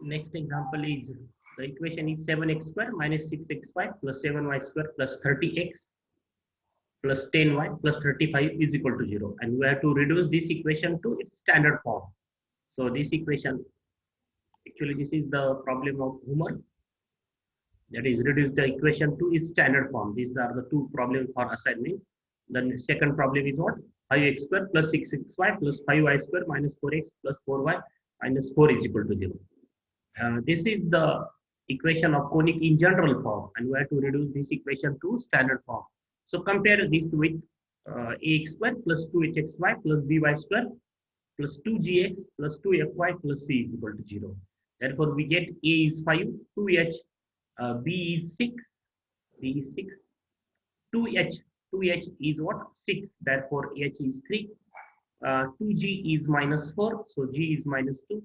Next example is the equation is 7x square minus 6xy plus 7y square plus 30x plus 10y plus 35 is equal to 0. And we have to reduce this equation to its standard form. So this equation, actually this is the problem of Homer, that is reduce the equation to its standard form. These are the two problems for assignment. The second problem is what? 5x square plus 6xy plus 5y square minus 4x plus 4y minus 4 is equal to 0. This is the equation of conic in general form, and we have to reduce this equation to standard form. So compare this with ax square plus 2hxy plus by square plus 2gx plus 2fy plus c is equal to 0. Therefore, we get a is 5, 2h, b is 6, b is 6, 2h, 2h is what? 6. Therefore, h is 3. 2g is minus 4, so g is minus 2.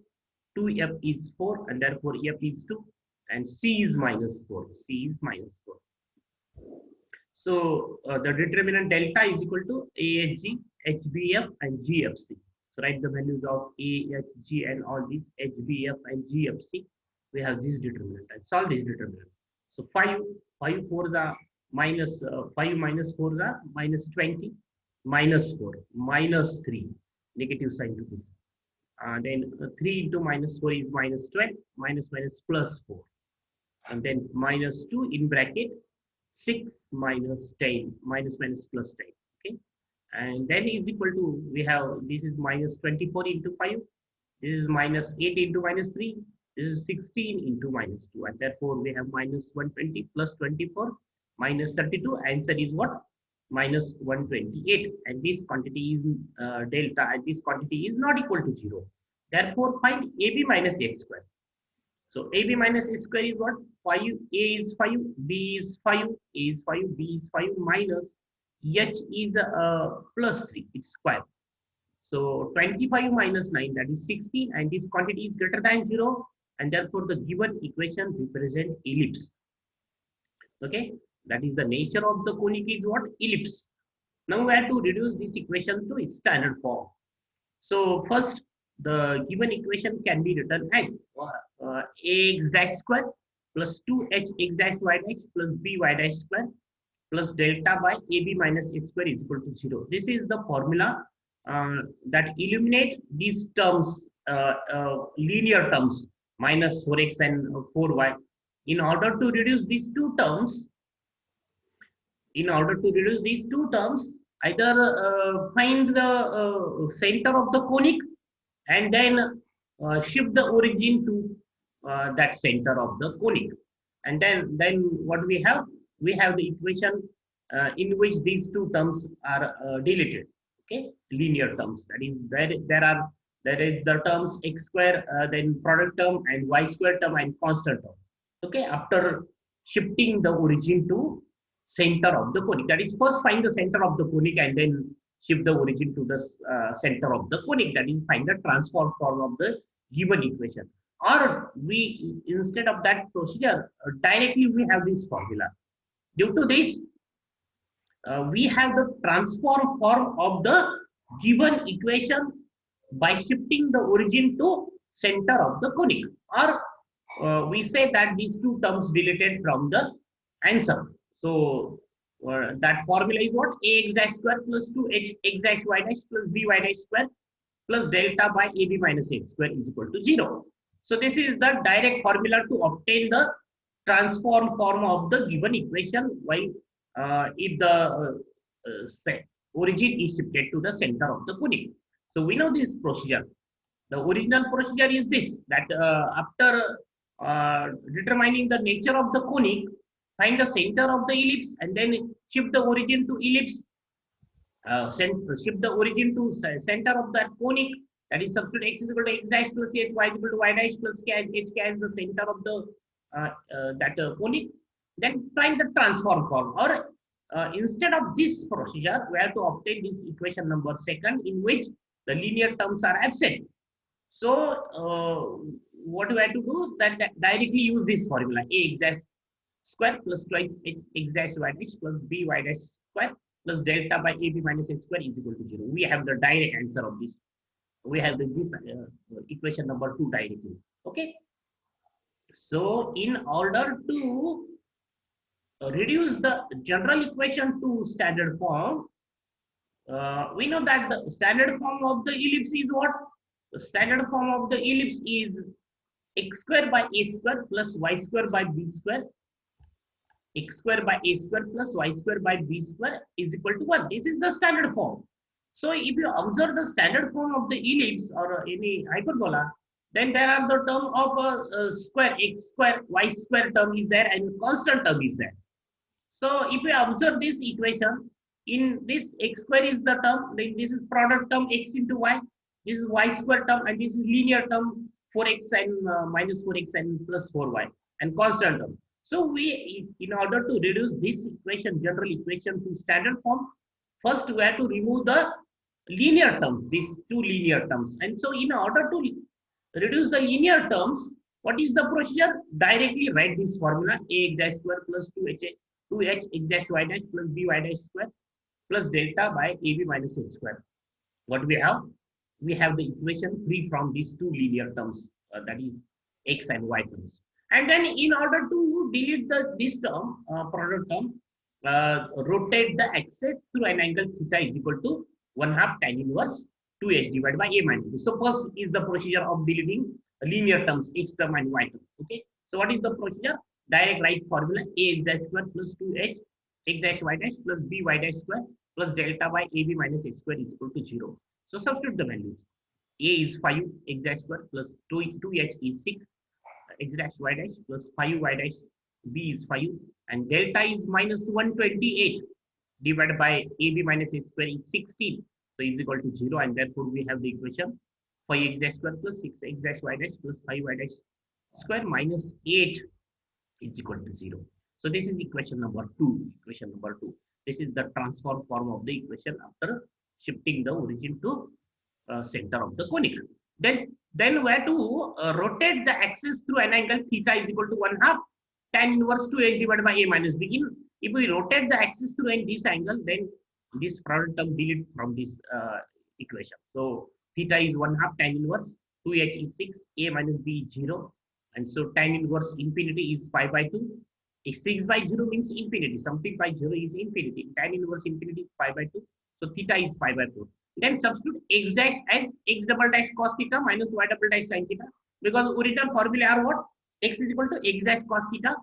2f is 4, and therefore f is 2, and c is minus 4. C is minus 4. So the determinant delta is equal to AHG, HBF, and GFC. So write the values of AHG and all these HBF and GFC. We have this determinant and solve this determinant. So 5 for the minus 5 minus 4 the minus 20, minus 4, minus 3, negative sign to this. Then 3 into minus 4 is minus 12, minus minus plus 4. And then minus 2 in bracket 6 minus 10, minus minus plus 10. Okay. And then is equal to, we have, this is minus 24 into 5. This is minus 8 into minus 3. This is 16 into minus 2. And therefore, we have minus 120 plus 24 minus 32. Answer is what? Minus 128. And this quantity is delta, and this quantity is not equal to 0. Therefore, find AB minus x square. So AB minus x square is what? 5, A is 5, B is 5, A is 5, B is 5, minus H is plus 3, it's square. So 25 minus 9, that is 16, and this quantity is greater than 0, and therefore the given equation represents ellipse. Okay, that is the nature of the conic is what? Ellipse. Now we have to reduce this equation to its standard form. So first, the given equation can be written as ax dash square plus 2h x dash y dash plus by dash square plus delta by ab minus x square is equal to 0. This is the formula that eliminate these terms, linear terms, minus 4x and 4y. In order to reduce these two terms, either find the center of the conic and then shift the origin to that center of the conic. And then what we have? We have the equation in which these two terms are deleted. Okay, linear terms. That is, there is the terms x square, then product term, and y square term, and constant term. Okay, after shifting the origin to center of the conic. That is, first find the center of the conic and then shift the origin to the center of the conic. That is, find the transform form of the given equation. Or we, instead of that procedure, directly we have this formula. Due to this, we have the transform form of the given equation by shifting the origin to center of the conic. Or we say that these two terms deleted from the answer. So that formula is what? Ax dash square plus 2h x dash y dash plus by dash square plus delta by ab minus x square is equal to 0. So this is the direct formula to obtain the transform form of the given equation, while if the origin is shifted to the center of the conic. So we know this procedure. The original procedure is this, that after determining the nature of the conic, find the center of the ellipse and then shift the origin to ellipse, shift the origin to center of that conic. That is, substitute x is equal to x dash plus h, y is equal to y dash plus k, h k is the center of the that conic. Then find the transform form. Or instead of this procedure, we have to obtain this equation number second, in which the linear terms are absent. So what we have to do? That directly use this formula: ax dash square plus twice x dash y dash plus by dash square plus delta by ab minus x square is equal to 0. We have the direct answer of this. We have this equation number 2 directly. Okay. So in order to reduce the general equation to standard form, we know that the standard form of the ellipse is what? The standard form of the ellipse is x square by a square plus y square by b square, x square by a square plus y square by b square is equal to 1. This is the standard form. So if you observe the standard form of the ellipse or any hyperbola, then there are the term of square, x square, y square term is there and constant term is there. So if we observe this equation, in this x square is the term, then this is product term x into y, this is y square term, and this is linear term 4x and minus 4x and plus 4y, and constant term. So we, in order to reduce this equation, general equation to standard form, first we have to remove the linear terms, these two linear terms. And so in order to reduce the linear terms, what is the procedure? Directly write this formula, ax dash square plus 2h x dash y dash plus by dash square plus delta by ab minus h square. What we have? We have the equation free from these two linear terms, that is x and y terms. And then in order to delete this term, product term, rotate the axis through an angle theta is equal to 1 half tan inverse 2h divided by a minus b. So first is the procedure of deleting linear terms, x term and y term. Okay. So what is the procedure? Direct write formula, ax dash square plus 2h x dash y dash plus by dash square plus delta by ab minus h square is equal to 0. So substitute the values. A is 5 x dash square plus 2h is 6 x dash y dash plus 5y dash b is 5 and delta is minus 128 divided by ab minus h square is 16. So is equal to 0 and therefore we have the equation 5x dash square plus 6x dash y dash plus 5y dash square minus 8 is equal to 0. So this is equation number 2. Equation number 2. This is the transform form of the equation after shifting the origin to center of the conic. Then we have to rotate the axis through an angle theta is equal to 1 half tan inverse 2h divided by a minus b. If we rotate the axis through this angle, then this product term delete from this equation. So theta is 1 half tan inverse 2h is 6, a minus b is 0, and so tan inverse infinity is pi by 2. If 6 by 0 means infinity, something by 0 is infinity. Tan inverse infinity is pi by 2. So theta is pi by 4. Then substitute x dash as x double dash cos theta minus y double dash sin theta. Because original formula are what? X is equal to x dash cos theta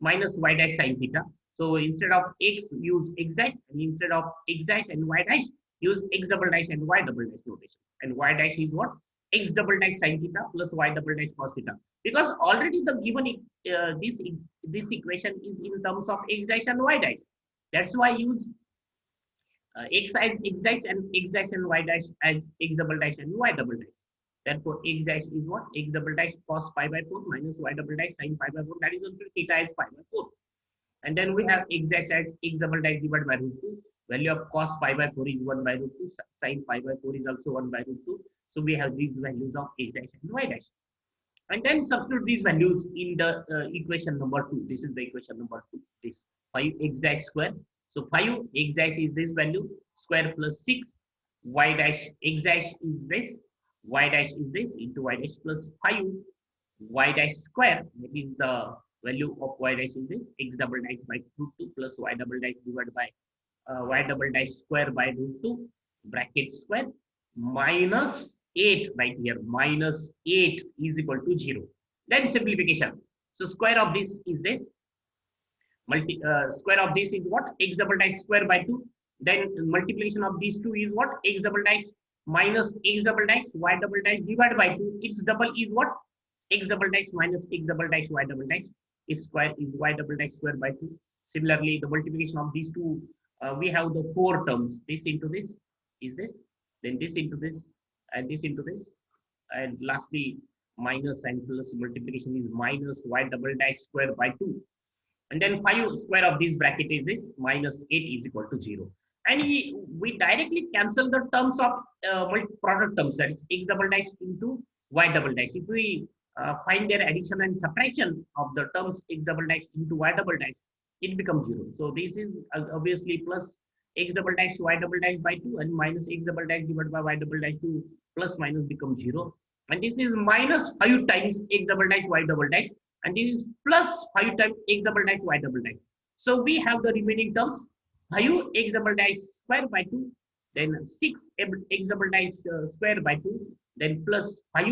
minus y dash sin theta. So instead of x, use x dash, and instead of x dash and y dash, use x double dash and y double dash notation. And y dash is what? X double dash sin theta plus y double dash cos theta. Because already the given this equation is in terms of x dash and y dash. That's why use x as x dash and y dash as x double dash and y double dash. Therefore, x dash is what? X double dash cos pi by 4 minus y double dash sin pi by 4. That is equal to theta as pi by 4. And then we have x dash as x double dash divided by root 2. Value of cos pi by 4 is 1 by root 2. Sin pi by 4 is also 1 by root 2. So we have these values of x dash and y dash. And then substitute these values in the equation number 2. This is the equation number 2. This 5x dash square. So 5x dash is this value square plus 6 y dash x dash is this y dash is this into y dash plus 5 y dash square, that is the value of y dash is this x double dash by root 2 plus y double dash divided by y double dash square by root 2 bracket square minus 8 right here minus 8 is equal to 0. Then simplification. So square of this is this. Square of this is what? X double dash square by 2. Then multiplication of these two is what? X double dash minus x double dash y double dash divided by 2. Its double is what? X double dash minus x double dash y double dash. Its square is y double dash square by 2. Similarly, the multiplication of these two, we have the 4 terms. This into this is this. Then this into this and this into this. And lastly, minus and plus multiplication is minus y double dash square by 2. And then 5 square of this bracket is this minus 8 is equal to 0. And we directly cancel the terms of product terms, that is x double dash into y double dash. If we find their addition and subtraction of the terms x double dash into y double dash, it becomes 0. So this is obviously plus x double dash y double dash by 2 and minus x double dash divided by y double dash 2 plus minus becomes 0. And this is minus 5 times x double dash y double dash. and this is plus 5 times x double dash y double dash. So we have the remaining terms 5 x double dash square by 2, then 6 x double dash square by 2, then plus 5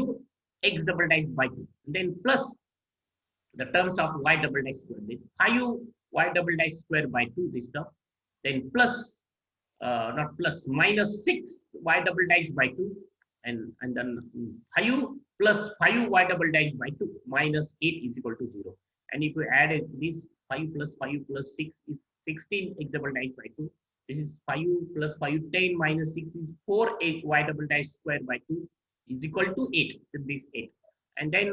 x double dash by 2, then plus the terms of y double dash square, then 5 y double dash square by 2, this term, then plus not plus minus 6 y double dash by 2, and then 5 plus 5 y double dash by 2 minus 8 is equal to 0. And if we add this 5 plus 5 plus 6 is 16 x double dash by 2. This is 5 plus 5, 10 minus 6 is 4 y double dash square by 2 is equal to 8. So this 8. And then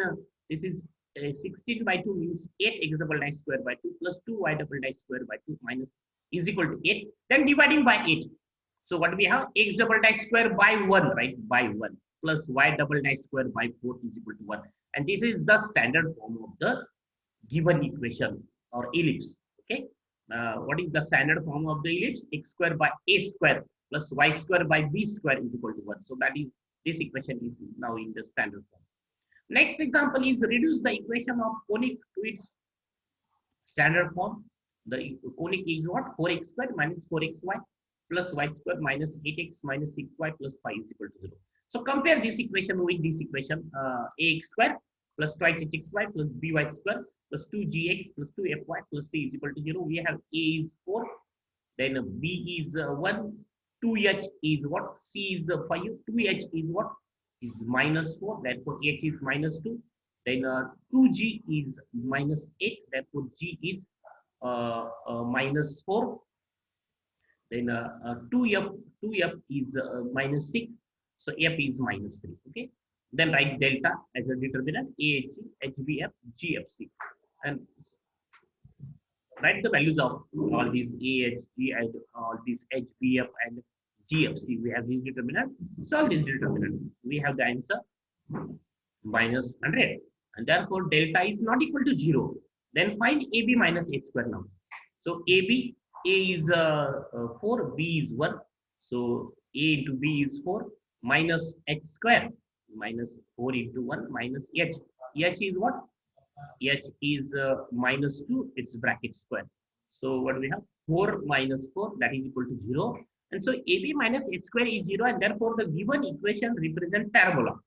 this is 16 by 2 means 8 x double dash square by 2 plus 2 y double dash square by 2 minus is equal to 8. Then dividing by 8. So what we have? X double dash square by 1, right? By 1 plus y double dash square by 4 is equal to 1. And this is the standard form of the given equation or ellipse. Okay. What is the standard form of the ellipse? X square by a square plus y square by b square is equal to 1. So that is, this equation is now in the standard form. Next example is reduce the equation of conic to its standard form. The conic is what? 4x square minus 4xy plus y square minus 8x minus 6y plus 5 is equal to 0. So compare this equation with this equation, ax square plus twice hxy plus by square plus 2gx plus 2fy plus c is equal to 0. We have a is 4, then b is 1, 2h is what? C is 5, 2h is what? Is minus 4, therefore h is minus 2. Then 2g is minus 8, therefore g is minus 4. Then 2f is minus 6, so f is minus 3. Okay. Then write delta as a determinant, AHG, HBF, GFC, and write the values of all these AHG and all these HBF and GFC. We have this determinant. Solve this determinant. We have the answer minus 100, and therefore delta is not equal to 0. Then find AB minus H square now. So AB, A is 4, B is 1. So A into B is 4 minus H square minus 4 into 1 minus H. H is what? H is minus 2, its bracket square. So what do we have? 4 minus 4, that is equal to 0. And so AB minus H square is 0, and therefore the given equation represents parabola.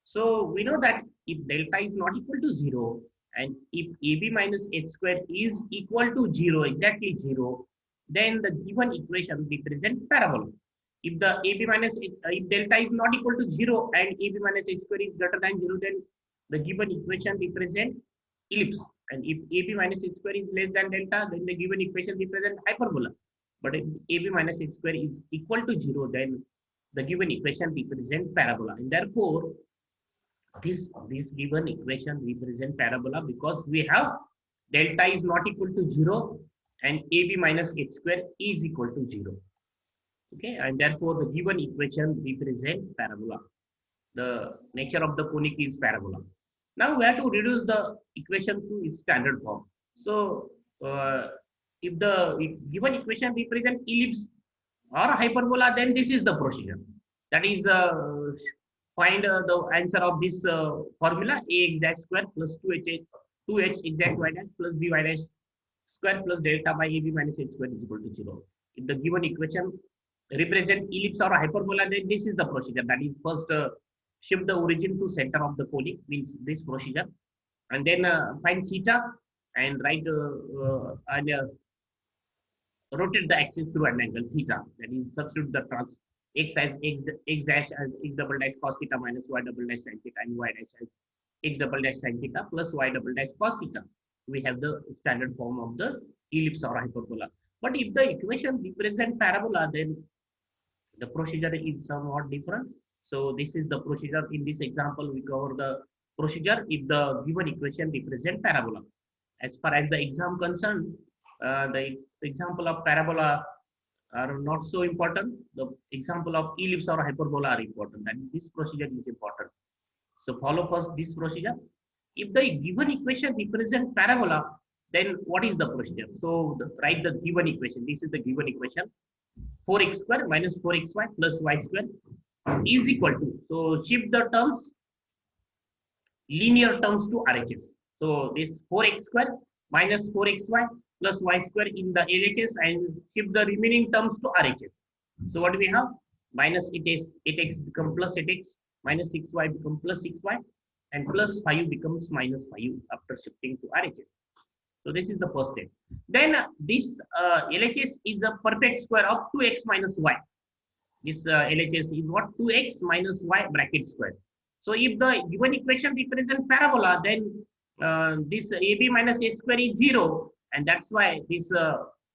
So we know that if delta is not equal to 0, and if AB minus H square is equal to 0, exactly 0, then the given equation represents parabola. If the AB minus, if delta is not equal to 0 and AB minus H square is greater than 0, then the given equation represents ellipse. And if AB minus H square is less than delta, then the given equation represents hyperbola. But if AB minus H square is equal to 0, then the given equation represents parabola. And therefore, this given equation represents parabola because we have delta is not equal to 0 and AB minus H square is equal to 0. Okay, and therefore the given equation represents parabola. The nature of the conic is parabola. Now we have to reduce the equation to its standard form. So if the given equation represents ellipse or hyperbola, then this is the procedure. That is, find the answer of this formula: ax dash square plus 2h exact y dash plus by dash square plus delta by AB minus H square is equal to 0. If the given equation represent ellipse or hyperbola, then this is the procedure. That is, first shift the origin to center of the conic, means this procedure, and then find theta and write and rotate the axis through an angle theta. That is, substitute the trans x as x dash as x double dash cos theta minus y double dash sin theta, and y dash as x double dash sin theta plus y double dash cos theta. We have the standard form of the ellipse or hyperbola. But if the equation represents parabola, then the procedure is somewhat different. So this is the procedure. In this example, we cover the procedure if the given equation represents parabola. As far as the exam concerned, the example of parabola are not so important. The example of ellipse or hyperbola are important, and this procedure is important. So follow first this procedure. If the given equation represents parabola, then what is the procedure? So write the given equation. This is the given equation: 4x square minus 4xy plus y square is equal to, so shift the terms, linear terms to RHS. So this 4x square minus 4xy plus y square in the LHS and shift the remaining terms to RHS. So what do we have? Minus 8x become plus 8x, minus 6y become plus 6y, and plus 5 becomes minus 5 after shifting to RHS. So this is the first step. Then this LHS is a perfect square of 2x minus y. This LHS is what? 2x minus y bracket square. So if the given equation represents parabola, then this AB minus x square is 0, and that's why this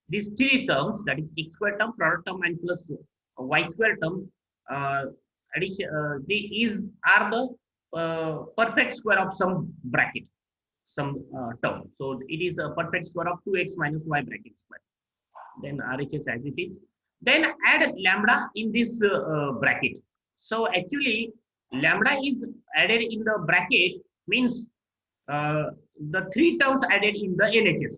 these three terms, that is x square term, product term, and plus y square term, addition these are the perfect square of some bracket, some term. So it is a perfect square of 2x minus y bracket square. Then RHS as it is. Then add lambda in this bracket. So actually, lambda is added in the bracket means the three terms added in the LHS.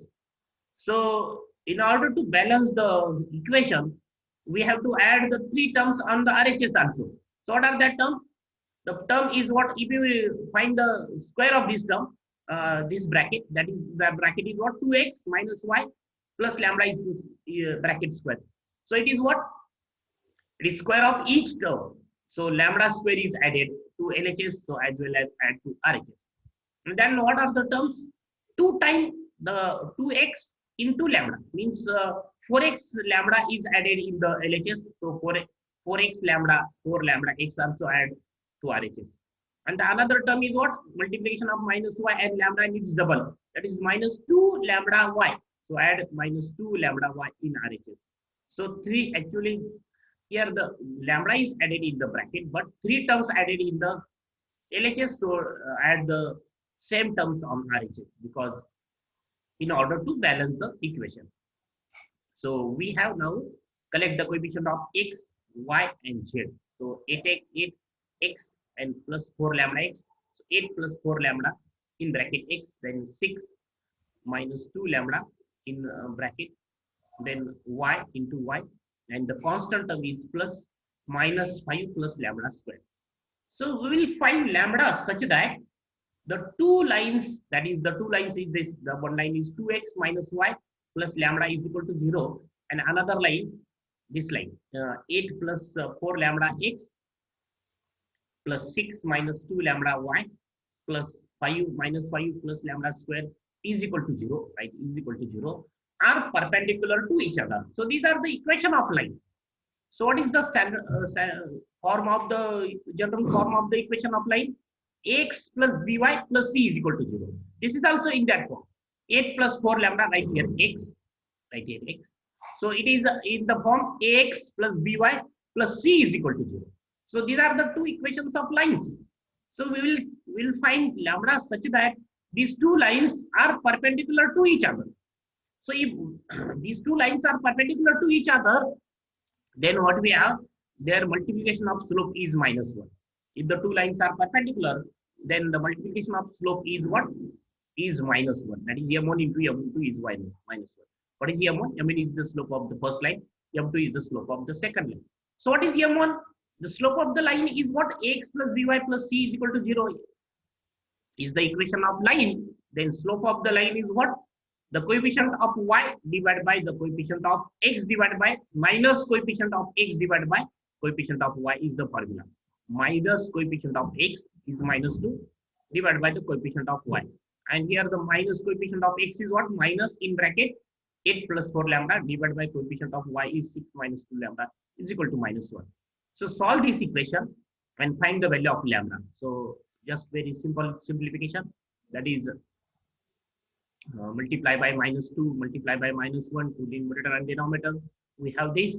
So in order to balance the equation, we have to add the three terms on the RHS also. So what are that terms? The term is what? If you find the square of this term, this bracket, that is the bracket is what? 2x minus y plus lambda is bracket square. So it is what? It is square of each term. So lambda square is added to LHS, so as well as add to RHS. And then what are the terms? 2 times the 2x into lambda means 4x lambda is added in the LHS. So 4x lambda, 4 lambda x also add to RHS. And the another term is what? Multiplication of minus y and lambda, and it's double. That is minus 2 lambda y. So add minus 2 lambda y in RHS. So 3 actually here the lambda is added in the bracket, but 3 terms added in the LHS. So add the same terms on RHS, because in order to balance the equation. So we have now collect the coefficient of x, y, and z. So 8x and plus 4 lambda x. So 8 plus 4 lambda in bracket x, then 6 minus 2 lambda in bracket, then y into y, and the constant term is plus minus 5 plus lambda square. So we will find lambda such that the two lines, that is the two lines is this, the one line is 2x minus y plus lambda is equal to 0, and another line, this line, 8 plus 4 lambda x plus 6 minus 2 lambda y plus 5 minus 5 plus lambda square is equal to 0, right, is equal to 0, are perpendicular to each other. So these are the equation of lines. So what is the standard form of the general form of the equation of line? X plus by plus c is equal to 0. This is also in that form. 8 plus 4 lambda, right here x, right here x. So it is in the form ax plus by plus c is equal to 0. So these are the two equations of lines. So we will find lambda such that these two lines are perpendicular to each other. So if these two lines are perpendicular to each other, then what we have? Their multiplication of slope is minus 1. If the two lines are perpendicular, then the multiplication of slope is what? Is minus 1. That is m1 into m2 is minus 1. What is m1? m1 is the slope of the first line. m2 is the slope of the second line. So what is m1? The slope of the line is what? X plus by plus c is equal to 0. Is the equation of line. Then slope of the line is what? The coefficient of y divided by the coefficient of x divided by minus coefficient of x divided by coefficient of y is the formula. Minus coefficient of x is minus 2 divided by the coefficient of y. And here the minus coefficient of x is what? Minus in bracket 8 plus 4 lambda divided by coefficient of y is 6 minus 2 lambda is equal to minus 1. So solve this equation and find the value of lambda. So just very simple simplification, that is multiply by minus 2, multiply by minus 1 to the numerator and denominator. We have this,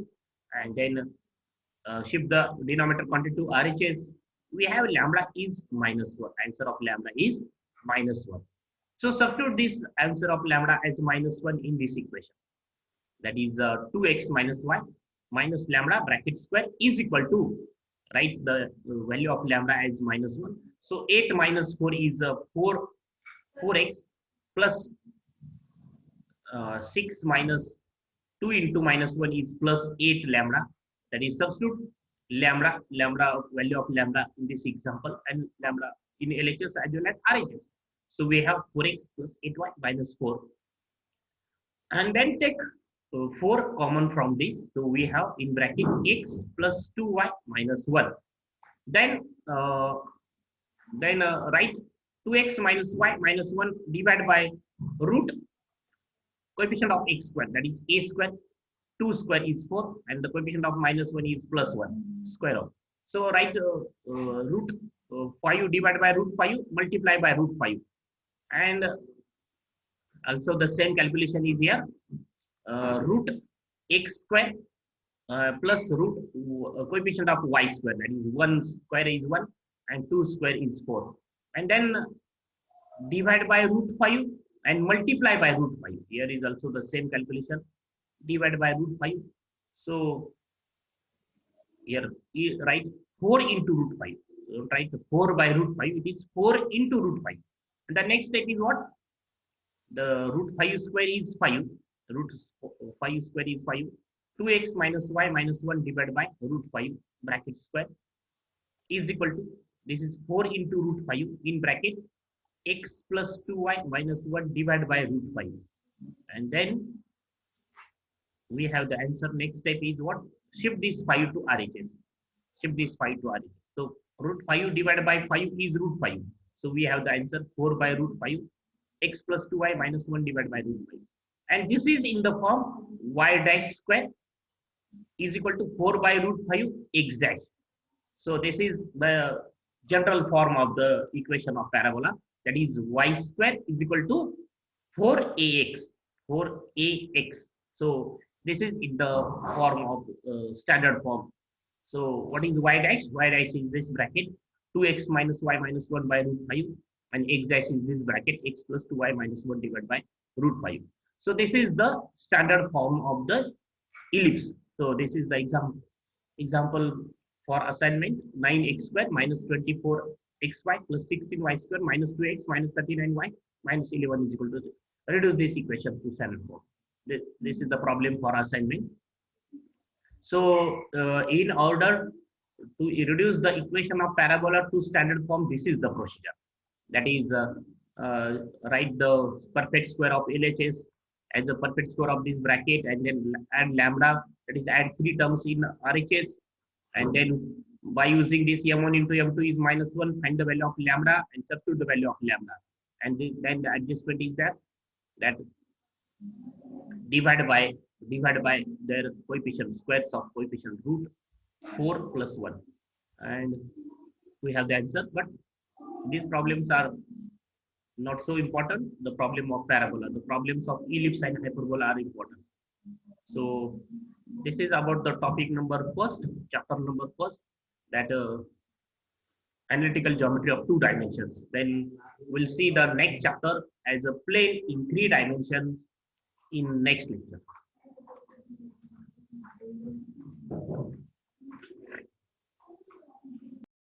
and then shift the denominator quantity to RHS. We have lambda is minus 1. Answer of lambda is minus 1. So substitute this answer of lambda as minus 1 in this equation. That is 2x minus y minus lambda bracket square is equal to, write the value of lambda as minus 1. So 8 minus 4 is 4x plus 6 minus 2 into minus 1 is plus 8 lambda. That is substitute lambda value of lambda in this example, and lambda in LHS as well as RHS. So we have 4x plus 8y minus 4. And then take 4 common from this. So we have in bracket x plus 2y minus 1. Then write 2x minus y minus 1 divided by root coefficient of x square, that is a square. 2 square is 4 and the coefficient of minus 1 is plus 1 square of. So write root 5 divided by root 5 multiply by root 5. And also the same calculation is here. Root x square plus root coefficient of y square, that is 1 square is 1 and 2 square is 4. And then divide by root 5 and multiply by root 5. Here is also the same calculation. Divided by root 5. So here write 4 into root 5. So write 4 by root 5. It is 4 into root 5. And the next step is what? The root 5 square is 5. Root 5 square is 5. 2x minus y minus 1 divided by root 5 bracket square is equal to, this is 4 into root 5 in bracket x plus 2y minus 1 divided by root 5. And then we have the answer. Next step is what? Shift this 5 to RHS. Shift this 5 to RHS. So root 5 divided by 5 is root 5. So we have the answer 4 by root 5 x plus 2y minus 1 divided by root 5. And this is in the form y dash square is equal to 4 by root 5 x dash. So this is the general form of the equation of parabola. That is y square is equal to 4ax. 4ax. So this is in the form of standard form. So what is y dash? Y dash is this bracket 2x minus y minus 1 by root 5 and x dash is this bracket x plus 2y minus 1 divided by root 5. So this is the standard form of the ellipse. So this is the example for assignment. 9x square minus 24xy plus 16y square minus 2x minus 39y minus 11 is equal to 0. Reduce this equation to standard form. This is the problem for assignment. So in order to reduce the equation of parabola to standard form, this is the procedure. That is write the perfect square of LHS as a perfect square of this bracket and then add lambda, that is add 3 terms in RHS, and then by using this m1 into m2 is minus 1, find the value of lambda and substitute the value of lambda, and then the adjustment is that divided by their coefficient, squares of coefficient root 4 plus 1, and we have the answer. But these problems are not so important. The problem of parabola, the problems of ellipse and hyperbola are important. So this is about the topic number first, chapter number first, that analytical geometry of 2 dimensions. Then we'll see the next chapter as a plane in 3 dimensions in next lecture.